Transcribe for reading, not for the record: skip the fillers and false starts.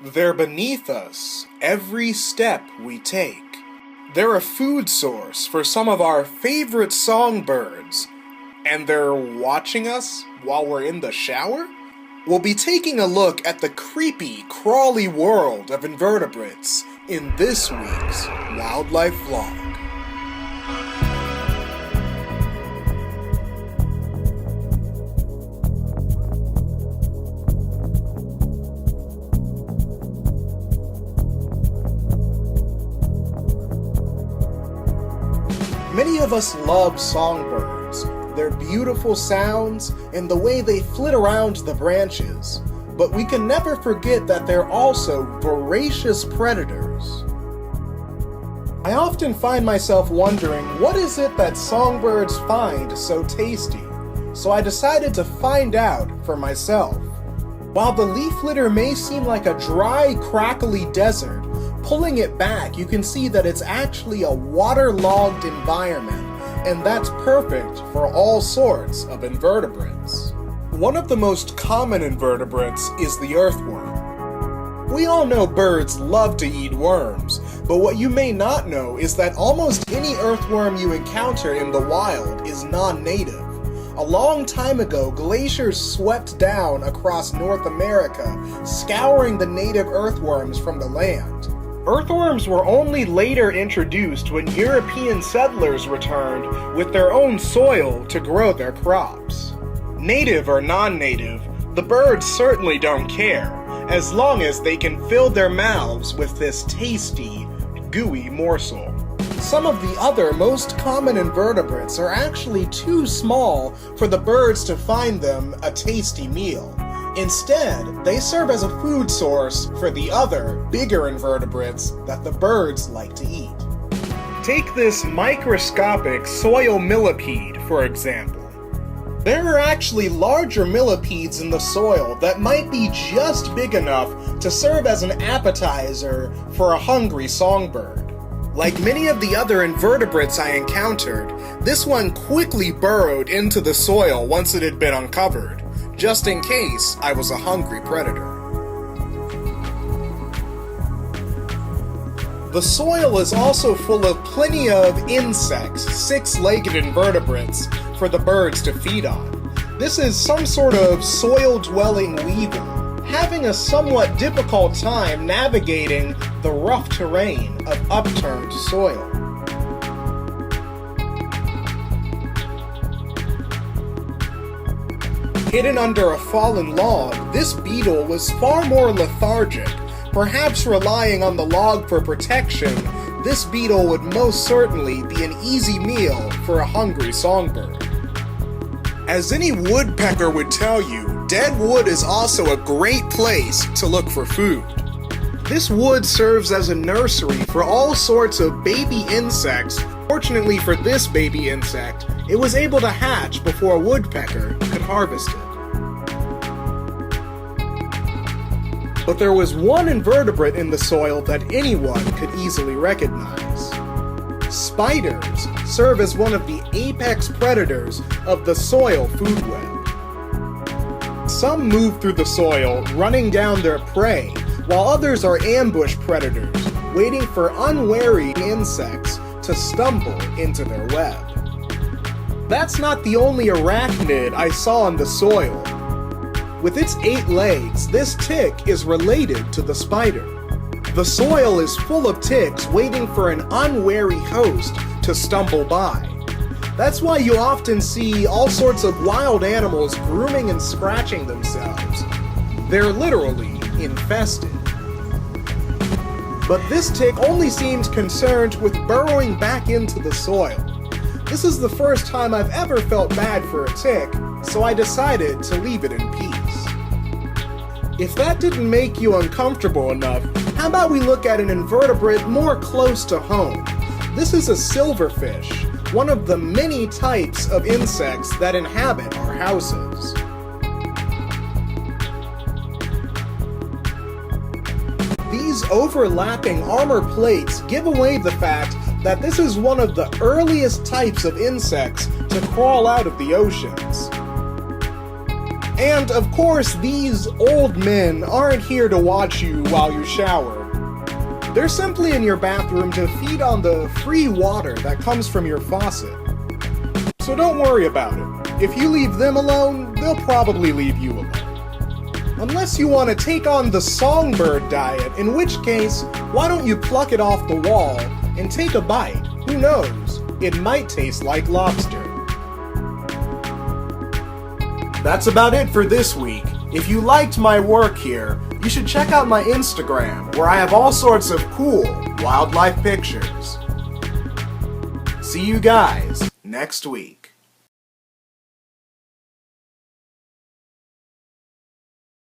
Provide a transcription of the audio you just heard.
They're beneath us every step we take. They're a food source for some of our favorite songbirds. And they're watching us while we're in the shower? We'll be taking a look at the creepy, crawly world of invertebrates in this week's Wildlife Vlog. Many of us love songbirds, their beautiful sounds, and the way they flit around the branches. But we can never forget that they're also voracious predators. I often find myself wondering, what is it that songbirds find so tasty? So I decided to find out for myself. While the leaf litter may seem like a dry, crackly desert, pulling it back, you can see that it's actually a waterlogged environment, and that's perfect for all sorts of invertebrates. One of the most common invertebrates is the earthworm. We all know birds love to eat worms, but what you may not know is that almost any earthworm you encounter in the wild is non-native. A long time ago, glaciers swept down across North America, scouring the native earthworms from the land. Earthworms were only later introduced when European settlers returned with their own soil to grow their crops. Native or non-native, the birds certainly don't care, as long as they can fill their mouths with this tasty, gooey morsel. Some of the other most common invertebrates are actually too small for the birds to find them a tasty meal. Instead, they serve as a food source for the other, bigger invertebrates that the birds like to eat. Take this microscopic soil millipede, for example. There are actually larger millipedes in the soil that might be just big enough to serve as an appetizer for a hungry songbird. Like many of the other invertebrates I encountered, this one quickly burrowed into the soil once it had been uncovered, just in case I was a hungry predator. The soil is also full of plenty of insects, six-legged invertebrates, for the birds to feed on. This is some sort of soil-dwelling weevil, having a somewhat difficult time navigating the rough terrain of upturned soil. Hidden under a fallen log, this beetle was far more lethargic. Perhaps relying on the log for protection, this beetle would most certainly be an easy meal for a hungry songbird. As any woodpecker would tell you, dead wood is also a great place to look for food. This wood serves as a nursery for all sorts of baby insects. Fortunately for this baby insect, it was able to hatch before a woodpecker could harvest it. But there was one invertebrate in the soil that anyone could easily recognize. Spiders serve as one of the apex predators of the soil food web. Some move through the soil, running down their prey, while others are ambush predators, waiting for unwary insects to stumble into their web. That's not the only arachnid I saw in the soil. With its 8 legs, this tick is related to the spider. The soil is full of ticks waiting for an unwary host to stumble by. That's why you often see all sorts of wild animals grooming and scratching themselves. They're literally infested. But this tick only seemed concerned with burrowing back into the soil. This is the first time I've ever felt bad for a tick, so I decided to leave it in peace. If that didn't make you uncomfortable enough, how about we look at an invertebrate more close to home? This is a silverfish, one of the many types of insects that inhabit our houses. These overlapping armor plates give away the fact that this is one of the earliest types of insects to crawl out of the oceans. And of course, these old men aren't here to watch you while you shower. They're simply in your bathroom to feed on the free water that comes from your faucet. So don't worry about it. If you leave them alone, they'll probably leave you alone. Unless you want to take on the Songbird diet, in which case, why don't you pluck it off the wall and take a bite? Who knows? It might taste like lobster. That's about it for this week. If you liked my work here, you should check out my Instagram, where I have all sorts of cool wildlife pictures. See you guys next week.